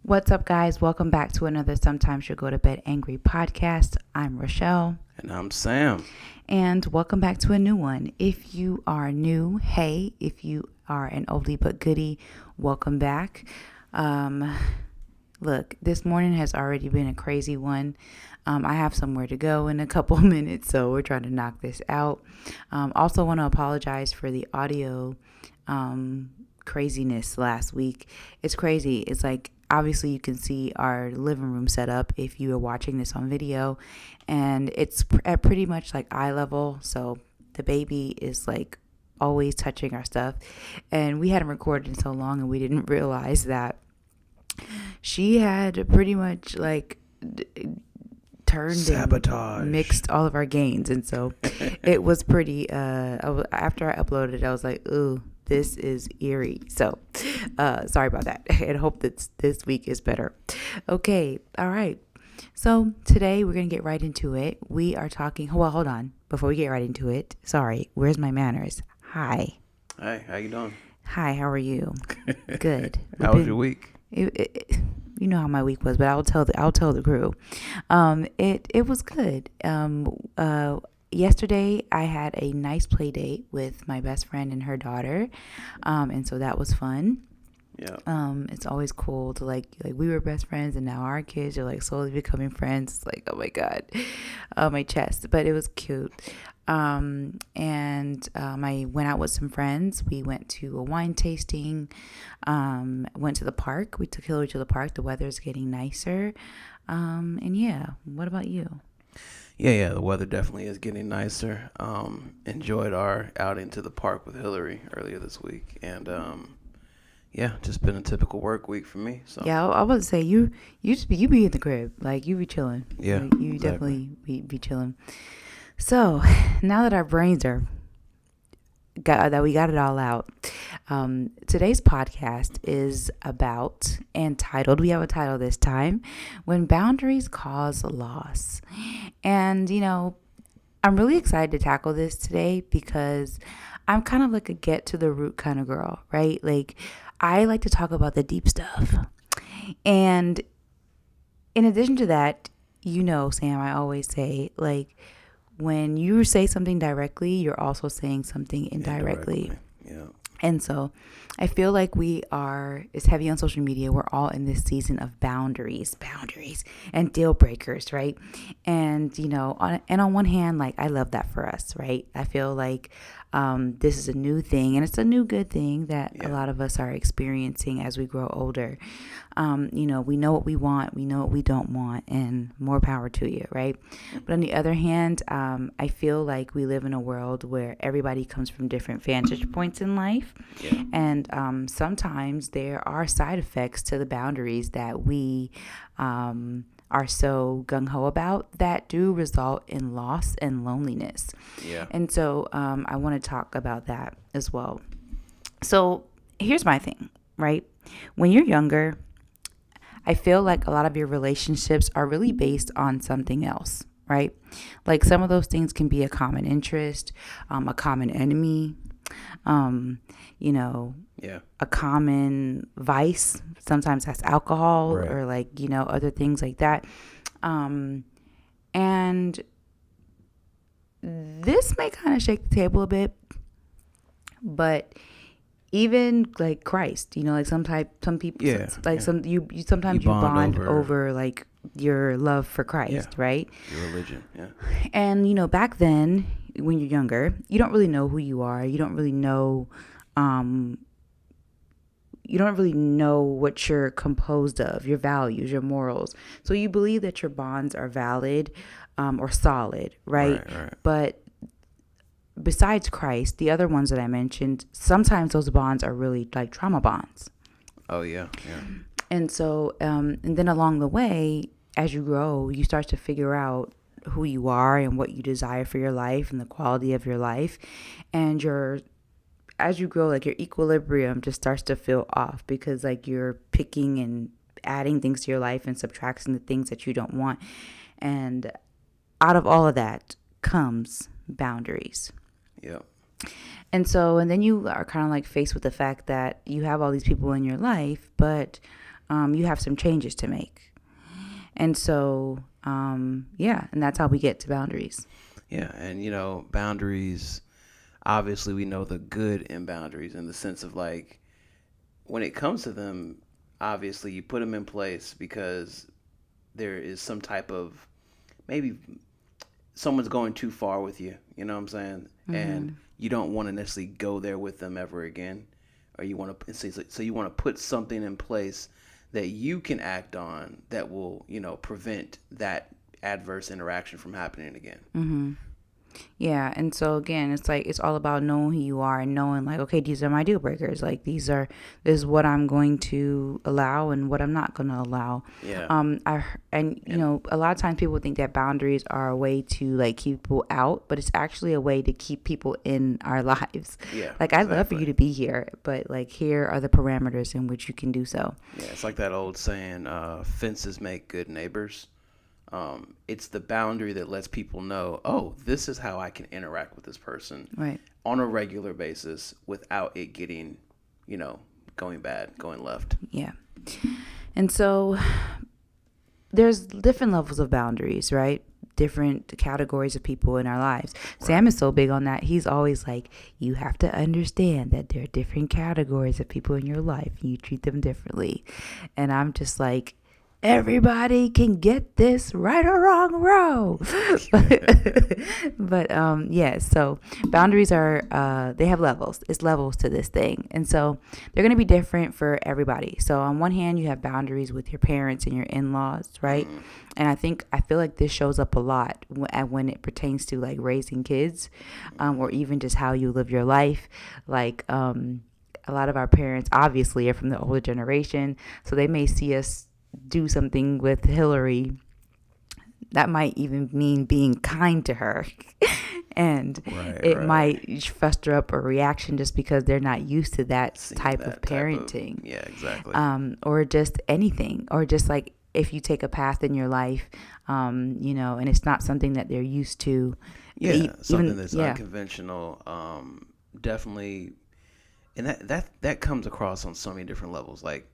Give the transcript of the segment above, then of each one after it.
What's up, guys? Welcome back to another Sometimes You Go to Bed Angry podcast. I'm Rochelle. And I'm Sam. And welcome back to a new one. If you are new, hey. If you are an oldie but goodie, welcome back. Look, this morning has already been a crazy one. I have somewhere to go in a couple minutes, so we're trying to knock this out. Also want to apologize for the audio craziness last week. It's crazy. It's like, obviously you can see our living room set up if you are watching this on video, and it's at pretty much like eye level, so the baby is like always touching our stuff, and we hadn't recorded in so long and we didn't realize that she had pretty much like turned sabotage and mixed all of our gains, and so it was pretty after I uploaded it, I was like, ooh, this is eerie. So sorry about that, and hope that this week is better. Okay, all right, so today we're gonna get right into it. We are talking, well, hold on, before we get right into it, sorry, where's my manners? Hi, how you doing? Hi, how are you? Good. How was your week? You know how my week was, but I'll tell the crew. It was good. Yesterday I had a nice play date with my best friend and her daughter, and so that was fun. Yeah. It's always cool to like we were best friends and now our kids are like slowly becoming friends. It's like, oh my god, my chest. But it was cute. I went out with some friends. We went to a wine tasting. Went to the park. We took Hillary to the park. The weather's getting nicer. And yeah, what about you? Yeah. The weather definitely is getting nicer. Enjoyed our outing to the park with Hillary earlier this week, and just been a typical work week for me. So yeah, I would say you be in the crib, like you be chilling. Yeah, like, you exactly. definitely be chilling. So now that our brains are that we got it all out, today's podcast is about and titled. We have a title this time: When Boundaries Cause Loss. And I'm really excited to tackle this today because I'm kind of like a get to the root kind of girl, right? Like, I like to talk about the deep stuff. And in addition to that, Sam, I always say, like, when you say something directly, you're also saying something indirectly. Yeah. And so I feel like it's heavy on social media. We're all in this season of boundaries and deal breakers, right? And, on one hand, like, I love that for us, right? I feel like this is a new thing, and it's a new good thing that a lot of us are experiencing as we grow older. We know what we want, we know what we don't want, and more power to you, right? But on the other hand, I feel like we live in a world where everybody comes from different vantage points in life. Yeah. And sometimes there are side effects to the boundaries that we are so gung-ho about that do result in loss and loneliness. Yeah. And so I want to talk about that as well. So here's my thing, right? When you're younger, I feel like a lot of your relationships are really based on something else, right? Like, some of those things can be a common interest, a common enemy, a common vice. Sometimes that's alcohol, right, or like, other things like that. And this may kind of shake the table a bit, but even like Christ, like some people, sometimes you bond over like your love for Christ, right? Your religion, yeah. And back then, when you're younger, you don't really know who you are. You don't really know, what you're composed of, your values, your morals. So you believe that your bonds are valid, or solid, right? Right. But besides Christ, the other ones that I mentioned, sometimes those bonds are really like trauma bonds. Oh, yeah. And so, and then along the way, as you grow, you start to figure out who you are and what you desire for your life and the quality of your life. And as you grow, like, your equilibrium just starts to feel off because, like, you're picking and adding things to your life and subtracting the things that you don't want. And out of all of that comes boundaries. Yeah. And then you are kind of like faced with the fact that you have all these people in your life, but you have some changes to make. And so, and that's how we get to boundaries. Yeah, and boundaries, obviously we know the good in boundaries in the sense of like when it comes to them, obviously you put them in place because there is some type of maybe someone's going too far with you, you know what I'm saying? And you don't want to necessarily go there with them ever again, or you want to so you want to put something in place that you can act on that will, prevent that adverse interaction from happening again. Yeah, and so again, it's like it's all about knowing who you are and knowing like, okay, these are my deal breakers. Like this is what I'm going to allow and what I'm not going to allow. Yeah. A lot of times people think that boundaries are a way to like keep people out, but it's actually a way to keep people in our lives. Yeah. Like I'd love for you to be here, but like here are the parameters in which you can do so. Yeah, it's like that old saying, fences make good neighbors. It's the boundary that lets people know, oh, this is how I can interact with this person on a regular basis without it getting, going bad, going left. Yeah. And so there's different levels of boundaries, right? Different categories of people in our lives. Right. Sam is so big on that. He's always like, you have to understand that there are different categories of people in your life and you treat them differently. And I'm just like, everybody can get this right or wrong row. So boundaries are, they have levels. It's levels to this thing. And so they're going to be different for everybody. So on one hand, you have boundaries with your parents and your in-laws, right? And I feel like this shows up a lot when it pertains to like raising kids, or even just how you live your life. Like, a lot of our parents obviously are from the older generation. So they may see us do something with Hillary that might even mean being kind to her and it might foster up a reaction just because they're not used to that type of parenting. Yeah, exactly. Or just anything, or just like if you take a path in your life, and it's not something that they're used to. Something that's unconventional, definitely. And that comes across on so many different levels. Like,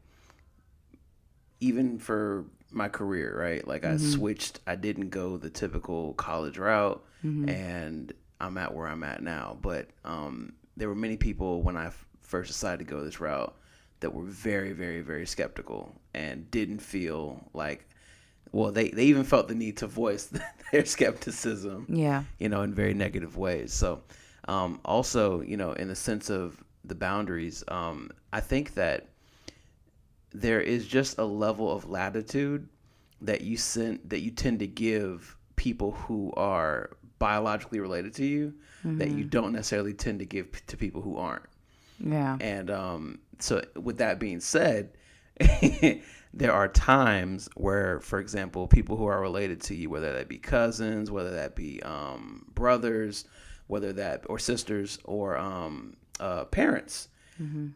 even for my career, right? Like I switched, I didn't go the typical college route, and I'm at where I'm at now. But there were many people when I first decided to go this route that were very, very, very skeptical and didn't feel like, well, they even felt the need to voice their skepticism, in very negative ways. So also, in the sense of the boundaries, I think that there is just a level of latitude that you tend to give people who are biologically related to you that you don't necessarily tend to give to people who aren't. Yeah. And so with that being said, there are times where, for example, people who are related to you, whether that be cousins, whether that be brothers, or sisters, or parents,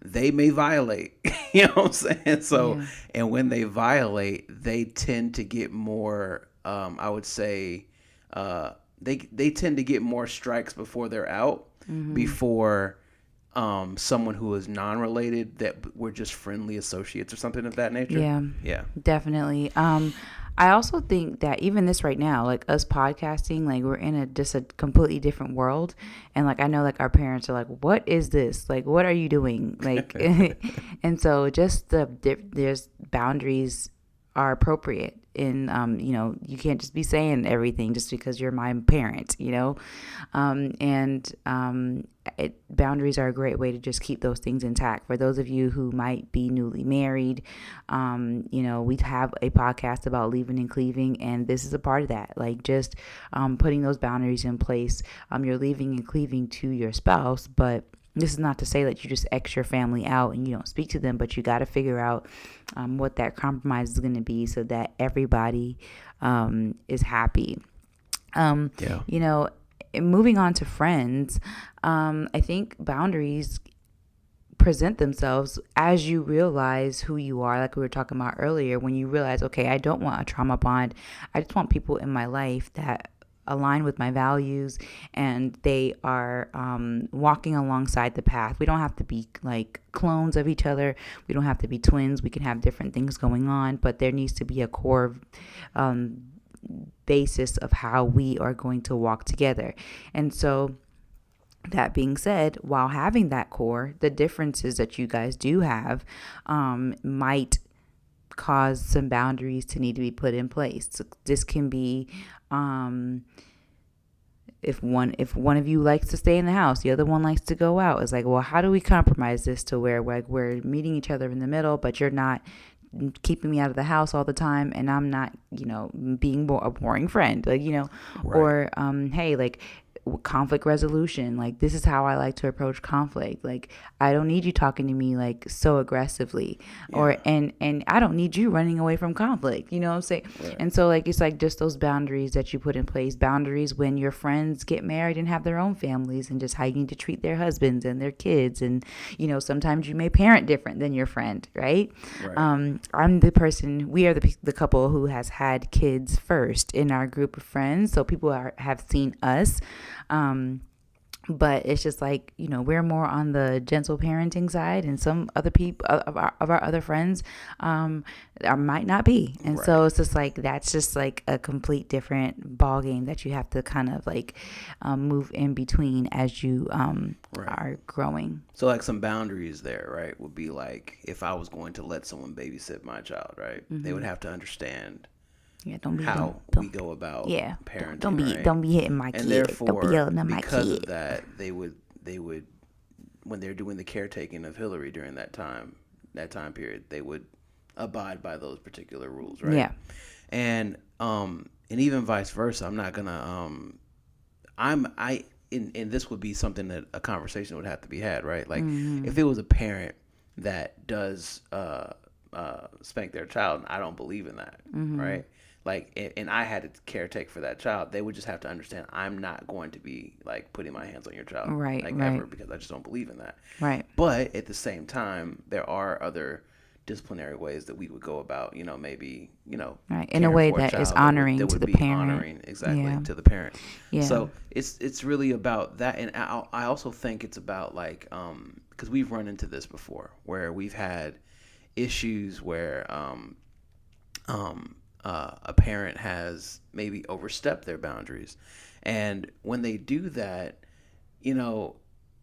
they may violate, you know what I'm saying? So, and when they violate, they tend to get more, I would say, they tend to get more strikes before they're out, before someone who is non-related that we're just friendly associates or something of that nature. Yeah, definitely. I also think that even this right now, like us podcasting, like we're in just a completely different world. And like, I know like our parents are like, what is this? Like, what are you doing? Like, and so just there's boundaries are appropriate in, you can't just be saying everything just because you're my parent, boundaries are a great way to just keep those things intact. For those of you who might be newly married, we have a podcast about leaving and cleaving, and this is a part of that. Like just putting those boundaries in place. You're leaving and cleaving to your spouse, but this is not to say that you just X your family out and you don't speak to them, but you got to figure out what that compromise is going to be so that everybody is happy. Moving on to friends, I think boundaries present themselves as you realize who you are, like we were talking about earlier, when you realize, okay, I don't want a trauma bond. I just want people in my life that align with my values, and they are walking alongside the path. We don't have to be like clones of each other. We don't have to be twins. We can have different things going on, but there needs to be a core basis of how we are going to walk together. And so, that being said, while having that core, the differences that you guys do have might cause some boundaries to need to be put in place. So this can be if one of you likes to stay in the house, the other one likes to go out. It's like, well, how do we compromise this to where like we're meeting each other in the middle, but you're not keeping me out of the house all the time, and I'm not, being a boring friend, like, right. Or hey, like, conflict resolution, like, this is how I like to approach conflict. Like, I don't need you talking to me like so aggressively, yeah. Or and I don't need you running away from conflict, you know what I'm saying? Right. And so, like, it's like just those boundaries that you put in place. Boundaries when your friends get married and have their own families, and just how you need to treat their husbands and their kids. And sometimes you may parent different than your friend, right? I'm the person, we are the couple who has had kids first in our group of friends, so people have seen us. But it's just like, we're more on the gentle parenting side, and some other people of our other friends might not be. And right. So it's just like, that's just like a complete different ball game that you have to kind of like move in between as you right. are growing. So like some boundaries there, right, would be like, if I was going to let someone babysit my child, right, mm-hmm. they would have to understand how we go about parenting. Don't be hitting my kid. And therefore, don't be yelling at my kid. Because of that, they would when they're doing the caretaking of Hillary during that time period, they would abide by those particular rules, right? Yeah. And even vice versa. I'm not gonna and this would be something that a conversation would have to be had, right? Like, mm-hmm. if it was a parent that does spank their child, and I don't believe in that, mm-hmm. right? Like, and I had to caretake for that child, they would just have to understand I'm not going to be like putting my hands on your child, right? Like, right. ever, because I just don't believe in that, right? But at the same time, there are other disciplinary ways that we would go about, maybe, right, in a way that is honoring that to the be parent, honoring exactly to the parent. Yeah. So it's really about that, and I also think it's about like because we've run into this before, where we've had issues where a parent has maybe overstepped their boundaries, and when they do that,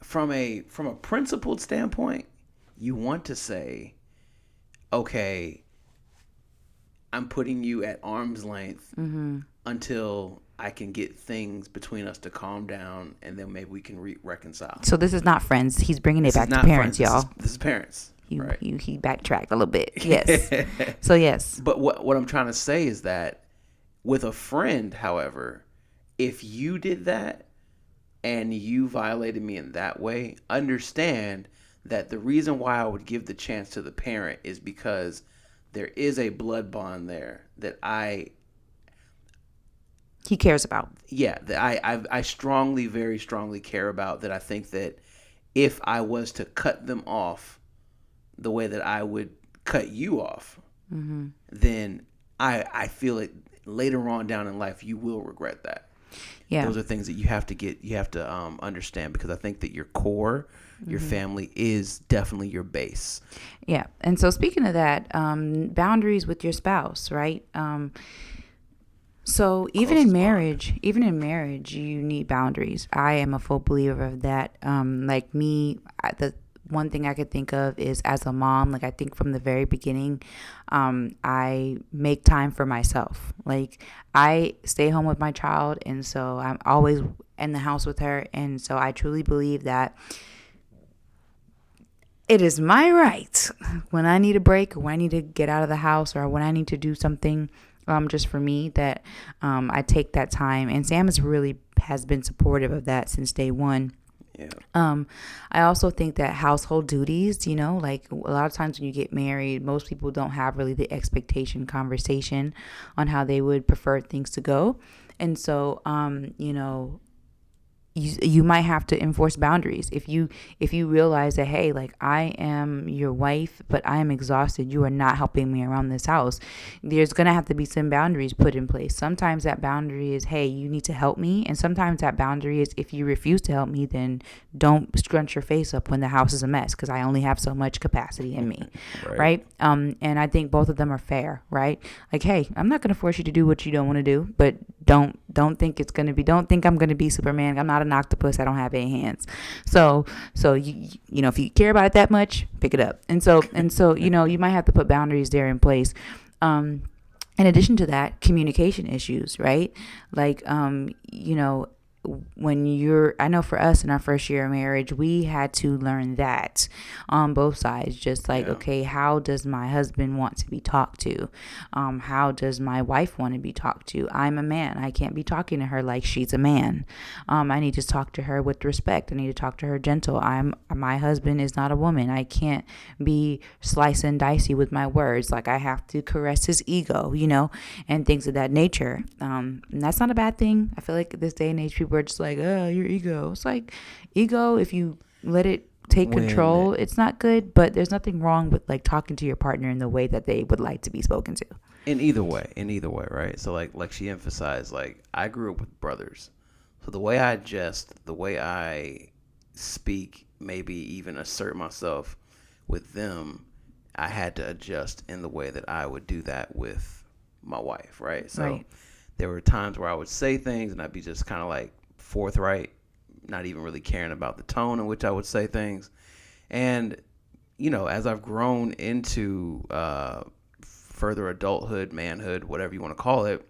from a principled standpoint, you want to say, okay, I'm putting you at arm's length, mm-hmm. until I can get things between us to calm down, and then maybe we can reconcile. So this is not friends. He's bringing it back to parents, y'all. This is parents. Right. He backtracked a little bit. Yes. So yes. But what I'm trying to say is that with a friend, however, if you did that and you violated me in that way, understand that the reason why I would give the chance to the parent is because there is a blood bond there that he cares about. Yeah, that I strongly, very strongly care about, that I think that if I was to cut them off the way that I would cut you off, mm-hmm. then I feel it later on down in life, you will regret that. Yeah. Those are things that you have to understand, because I think that your core, your mm-hmm. family is definitely your base. Yeah. And so speaking of that, boundaries with your spouse, right? So even in marriage, you need boundaries. I am a full believer of that. Like me, the one thing I could think of is, as a mom, like, I think from the very beginning, I make time for myself. Like, I stay home with my child, and so I'm always in the house with her. And so I truly believe that it is my right, when I need a break, or when I need to get out of the house, or when I need to do something just for me, that I take that time. And Sam has been supportive of that since day one. Yeah. I also think that household duties, like, a lot of times when you get married, most people don't have really the expectation conversation on how they would prefer things to go. And so, you might have to enforce boundaries. If you realize that, hey, like, I am your wife, but I am exhausted, you are not helping me around this house, there's gonna have to be some boundaries put in place. Sometimes that boundary is, hey, you need to help me, and sometimes that boundary is, if you refuse to help me, then don't scrunch your face up when the house is a mess, because I only have so much capacity in me. Right. And I think both of them are fair, right? Like, hey, I'm not gonna force you to do what you don't want to do, but don't think don't think I'm gonna be Superman. I'm not an octopus. I don't have any hands. So you know, if you care about it that much, pick it up. And so you know, you might have to put boundaries there in place. In addition to that, communication issues, right? Like, you know, I know for us in our first year of marriage, we had to learn that on both sides. Just like, okay, how does my husband want to be talked to? How does my wife want to be talked to? I'm a man. I can't be talking to her like she's a man. I need to talk to her with respect. I need to talk to her gentle. My husband is not a woman. I can't be slice and dicey with my words. Like, I have to caress his ego, you know, and things of that nature. And that's not a bad thing. I feel like this day and age, people are just like, oh, your ego. It's like, ego, if you let it take control, it's not good. But there's nothing wrong with, like, talking to your partner in the way that they would like to be spoken to. In either way, right? So like she emphasized, like, I grew up with brothers, so the way I jest, the way I speak, maybe even assert myself with them, I had to adjust in the way that I would do that with my wife, right? So there were times where I would say things and I'd be just kind of like forthright, not even really caring about the tone in which I would say things. And, you know, as I've grown into further adulthood, manhood, whatever you want to call it,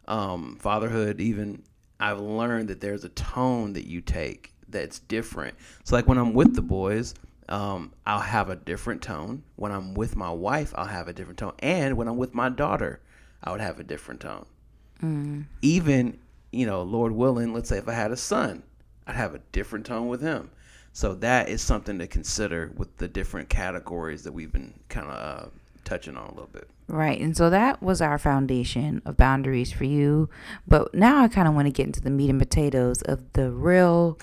fatherhood even, I've learned that there's a tone that you take that's different. So like when I'm with the boys, I'll have a different tone. When I'm with my wife, I'll have a different tone. And when I'm with my daughter, I would have a different tone. Even, you know, Lord willing, let's say if I had a son, I'd have a different tone with him. So that is something to consider with the different categories that we've been kind of touching on a little bit. Right. And so that was our foundation of boundaries for you. But now I kind of want to get into the meat and potatoes of the real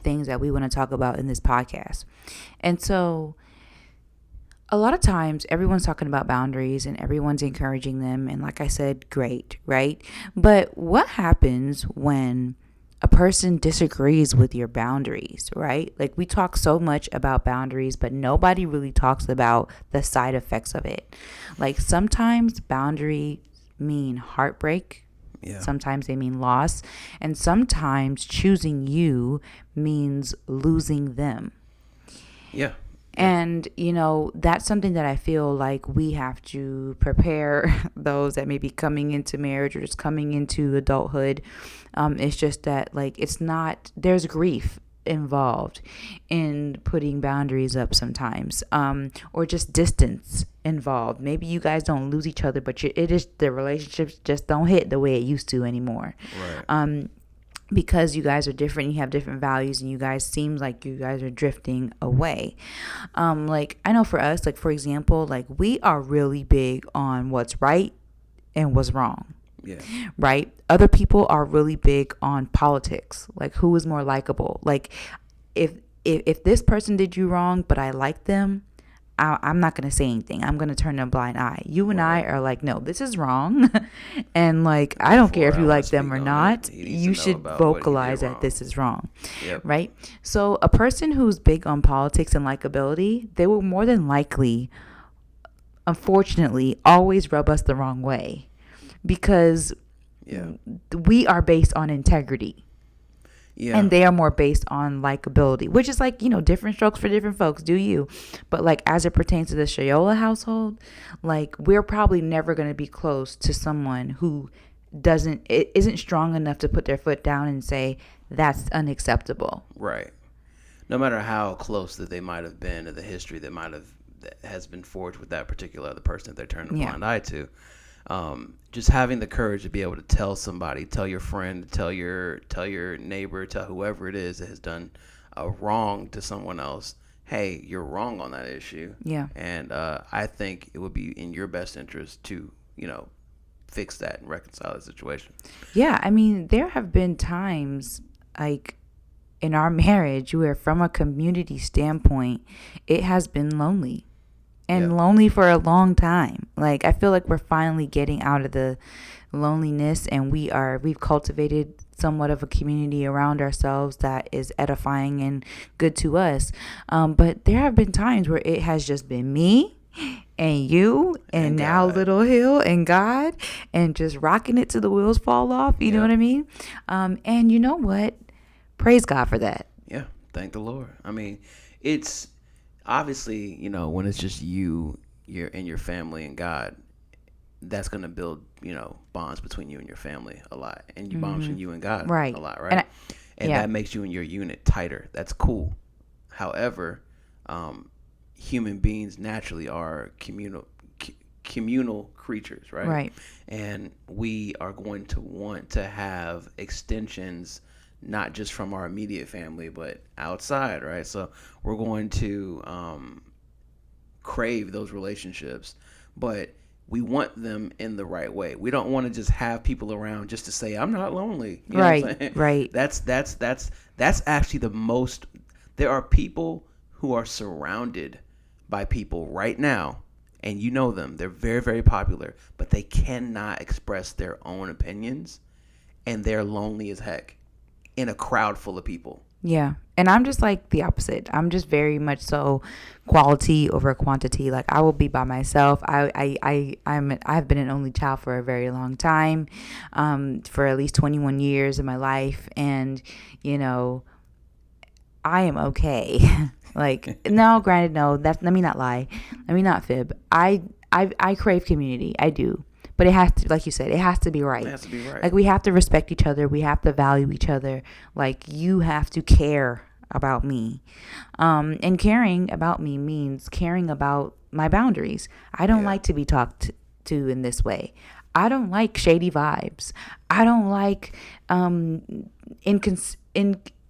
things that we want to talk about in this podcast. And so a lot of times everyone's talking about boundaries and everyone's encouraging them. And like I said, great, right? But what happens when a person disagrees with your boundaries, right? Like, we talk so much about boundaries, but nobody really talks about the side effects of it. Like, sometimes boundaries mean heartbreak. Yeah. Sometimes they mean loss. And sometimes choosing you means losing them. Yeah. And, you know, that's something that I feel like we have to prepare those that may be coming into marriage or just coming into adulthood. It's just that, like, there's grief involved in putting boundaries up sometimes, or just distance involved. Maybe you guys don't lose each other, but the relationships just don't hit the way it used to anymore. Right. Because you guys are different, you have different values, and you guys seems like you guys are drifting away. Like, I know for us, like, for example, like, we are really big on what's right and what's wrong. Yeah. Right? Other people are really big on politics, like who is more likable. Like, if this person did you wrong, but I like them, I'm not going to say anything. I'm going to turn a blind eye. You and I are like, no, this is wrong. And, like, I don't care if you like them or not. You should vocalize that this is wrong. Yep. Right? So a person who's big on politics and likability, they will more than likely, unfortunately, always rub us the wrong way. Because we are based on integrity. Yeah. And they are more based on likability, which is, like, you know, different strokes for different folks. Do you? But, like, as it pertains to the Shayola household, like, we're probably never going to be close to someone who isn't strong enough to put their foot down and say that's unacceptable. Right. No matter how close that they might have been, or the history that has been forged with that particular other person that they're turning a blind eye to. Just having the courage to be able to tell somebody, tell your friend, tell your neighbor, tell whoever it is that has done a wrong to someone else, hey, you're wrong on that issue. Yeah. And I think it would be in your best interest to, you know, fix that and reconcile the situation. Yeah. I mean, there have been times, like, in our marriage, where from a community standpoint, it has been lonely and lonely for a long time. Like, I feel like we're finally getting out of the loneliness, and we've cultivated somewhat of a community around ourselves that is edifying and good to us. But there have been times where it has just been me and you and now Little Hill and God, and just rocking it till the wheels fall off. You know what I mean? And you know what? Praise God for that. Yeah. Thank the Lord. I mean, it's obviously, when it's just you, your family and God, that's going to build, bonds between you and your family a lot, and bonds between you and God a lot, right? And that makes you and your unit tighter. That's cool. However, human beings naturally are communal creatures, right? Right. And we are going to want to have extensions, not just from our immediate family, but outside, right? So we're going to crave those relationships, but we want them in the right way. We don't want to just have people around just to say, I'm not lonely. You know what I'm saying? Right. That's actually the most. There are people who are surrounded by people right now, and you know them. They're very, very popular, but they cannot express their own opinions, and they're lonely as heck in a crowd full of people. Yeah. And I'm just like the opposite. I'm just very much so quality over quantity. Like, I will be by myself. I've been an only child for a very long time, for at least 21 years of my life. And, I am okay. Like, no, granted, no, let me not lie. Let me not fib. I crave community. I do. But it has to, like you said, it has to be right. It has to be right. Like, we have to respect each other. We have to value each other. Like, you have to care about me. And caring about me means caring about my boundaries. I don't like to be talked to in this way. I don't like shady vibes. I don't like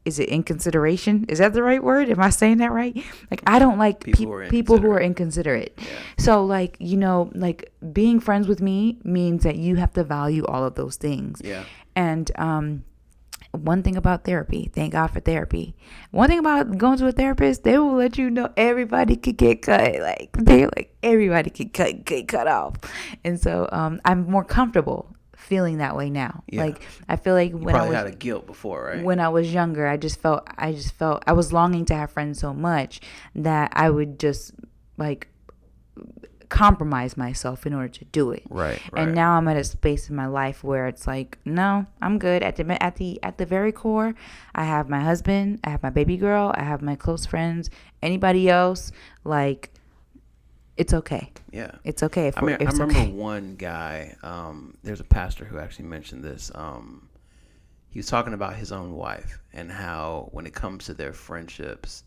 is it inconsideration? Is that the right word? Am I saying that right? Like, I don't like people who are inconsiderate. Yeah. So, like, like, being friends with me means that you have to value all of those things. Yeah. And one thing about therapy, thank God for therapy. One thing about going to a therapist, they will let you know everybody could get cut. Like, everybody could get cut off. And so I'm more comfortable feeling that way now. Yeah. Like, I feel like when I was had a guilt before, right? When I was younger, I just felt I was longing to have friends so much that I would just like compromise myself in order to do it. Right. And now I'm at a space in my life where it's like, no, I'm good. At the very core, I have my husband, I have my baby girl, I have my close friends. Anybody else, like, it's okay. Yeah. It's okay. I remember one guy, there's a pastor who actually mentioned this. He was talking about his own wife and how when it comes to their friendships,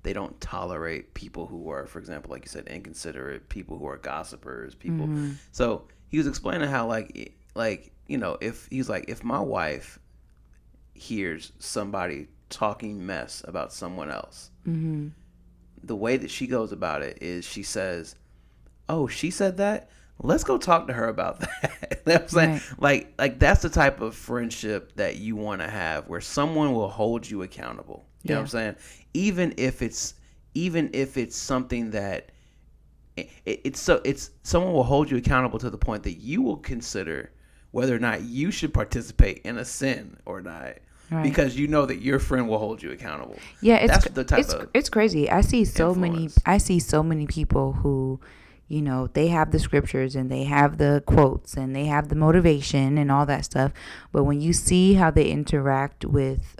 they don't tolerate people who are, for example, like you said, inconsiderate, people who are gossipers, people. Mm-hmm. So he was explaining how if my wife hears somebody talking mess about someone else, mm-hmm. the way that she goes about it is she says, oh, she said that? Let's go talk to her about that. You know what I'm saying? Right. Like that's the type of friendship that you want to have, where someone will hold you accountable. You know what I'm saying? Even if it's something that it's someone will hold you accountable to the point that you will consider whether or not you should participate in a sin or not. Right. Because you know that your friend will hold you accountable. Yeah, it's crazy. I see so many people who, they have the scriptures and they have the quotes and they have the motivation and all that stuff, but when you see how they interact with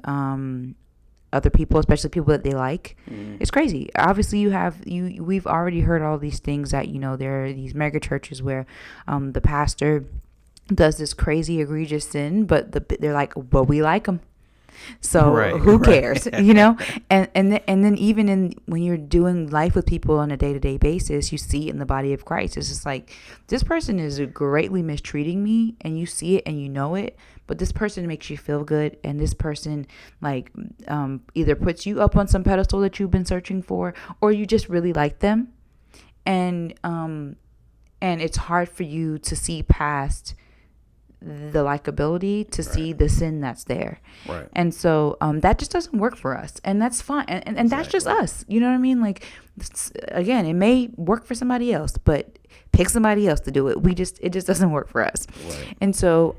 other people, especially people that they like, it's crazy. Obviously, we've already heard all these things that there are these mega churches where the pastor does this crazy egregious sin, but they're like, but we like them. So who cares, and then even when you're doing life with people on a day-to-day basis, you see it in the body of Christ. It's just like, this person is greatly mistreating me, and you see it and you know it, but this person makes you feel good, and this person either puts you up on some pedestal that you've been searching for, or you just really like them, and it's hard for you to see past the likability to see the sin that's there. Right. And so that just doesn't work for us, and that's fine. And that's just us. You know what I mean? Like, again, it may work for somebody else, but pick somebody else to do it. It just doesn't work for us. Right. And so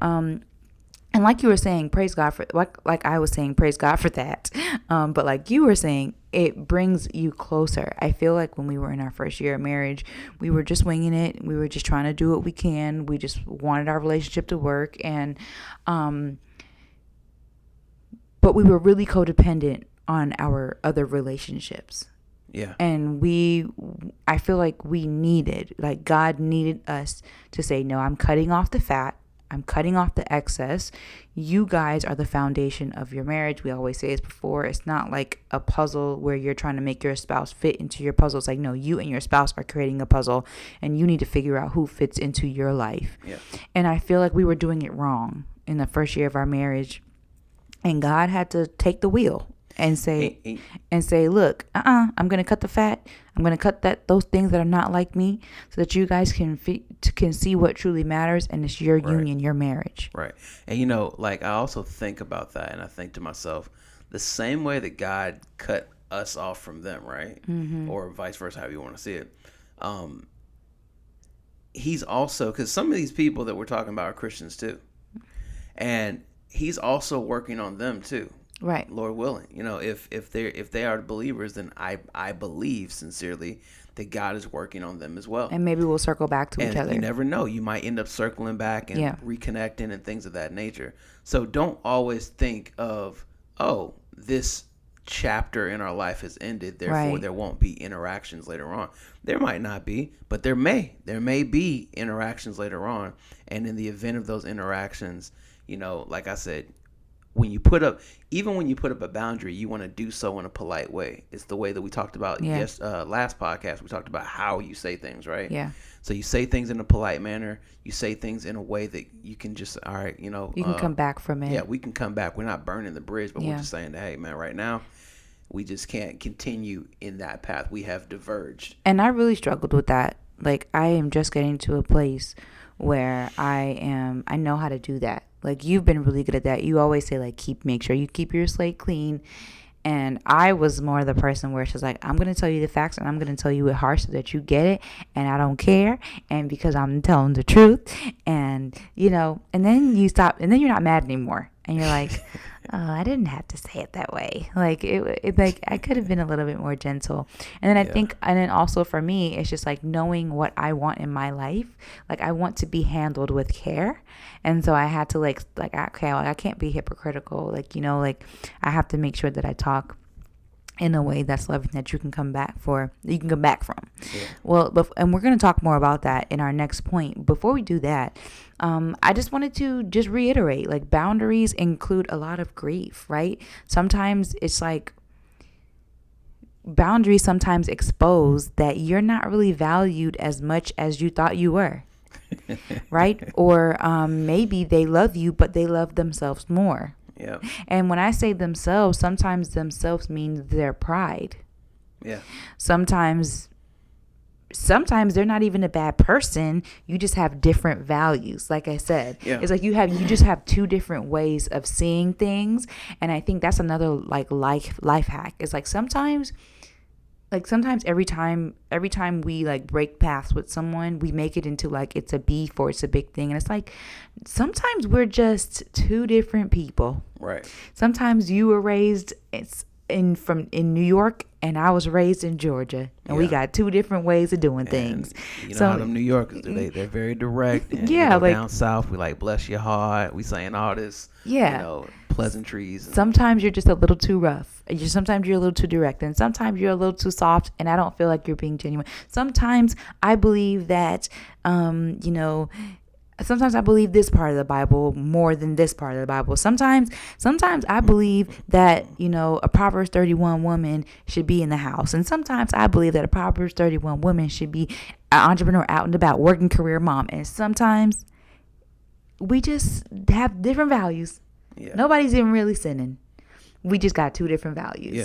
and like you were saying, praise God for, like I was saying, praise God for that. But like you were saying, it brings you closer. I feel like when we were in our first year of marriage, we were just winging it. We were just trying to do what we can. We just wanted our relationship to work. And, but we were really codependent on our other relationships. Yeah. And I feel like God needed us to say, no, I'm cutting off the fat. I'm cutting off the excess. You guys are the foundation of your marriage. We always say this before. It's not like a puzzle where you're trying to make your spouse fit into your puzzle. It's like, no, you and your spouse are creating a puzzle, and you need to figure out who fits into your life. Yeah. And I feel like we were doing it wrong in the first year of our marriage. And God had to take the wheel and say, look, I'm going to cut the fat. I'm going to cut those things that are not like me, so that you guys can see what truly matters, and it's your union, your marriage. Right. And I also think about that, and I think to myself, the same way that God cut us off from them, right? Mm-hmm. Or vice versa, however you want to see it. He's also, because some of these people that we're talking about are Christians too, and he's also working on them too. Right. Lord willing. If they are believers, then I believe sincerely that God is working on them as well. And maybe we'll circle back to each other. You never know. You might end up circling back and reconnecting and things of that nature. So don't always think of, this chapter in our life has ended, therefore there won't be interactions later on. There might not be, but there may be interactions later on. And in the event of those interactions, like I said, when you put up a boundary, you want to do so in a polite way. It's the way that we talked about last podcast. We talked about how you say things, right? Yeah. So you say things in a polite manner. You say things in a way that you can just, all right, you can come back from it. Yeah, we can come back. We're not burning the bridge, but we're just saying that, hey, man, right now, we just can't continue in that path. We have diverged. And I really struggled with that. Like, I am just getting to a place where I know how to do that. Like, you've been really good at that. You always say, like, make sure you keep your slate clean. And I was more the person where she's like, I'm going to tell you the facts, and I'm going to tell you it harsh so that you get it. And I don't care. And because I'm telling the truth. And, and then you stop, and then you're not mad anymore. And you're like, oh, I didn't have to say it that way. Like, like I could have been a little bit more gentle. And then I think, and then also for me, it's just like knowing what I want in my life. Like, I want to be handled with care. And so I had to I can't be hypocritical. I have to make sure that I talk in a way that's loving, that you can come back from. Yeah. Well, and we're going to talk more about that in our next point. Before we do that, I just wanted to just reiterate, like, boundaries include a lot of grief, right? Sometimes it's like boundaries sometimes expose that you're not really valued as much as you thought you were. Right? Or maybe they love you, but they love themselves more. Yeah. And when I say themselves, sometimes themselves means their pride. Yeah. Sometimes they're not even a bad person. You just have different values. Like I said, it's like you just have two different ways of seeing things. And I think that's another life hack. It's like sometimes every time we break paths with someone, we make it into it's a beef or it's a big thing. And it's like, sometimes we're just two different people. Right. Sometimes you were raised in New York, and I was raised in Georgia, and we got two different ways of doing things. How them New Yorkers, they're very direct. And, down south, we bless your heart. We saying all this, pleasantries. Sometimes you're just a little too rough. Sometimes you're a little too direct, and sometimes you're a little too soft, and I don't feel like you're being genuine. Sometimes I believe that, sometimes I believe this part of the Bible more than this part of the Bible. Sometimes I believe that, a Proverbs 31 woman should be in the house. And sometimes I believe that a Proverbs 31 woman should be an entrepreneur, out and about, working career mom. And sometimes we just have different values. Yeah. Nobody's even really sinning. We just got two different values. Yeah.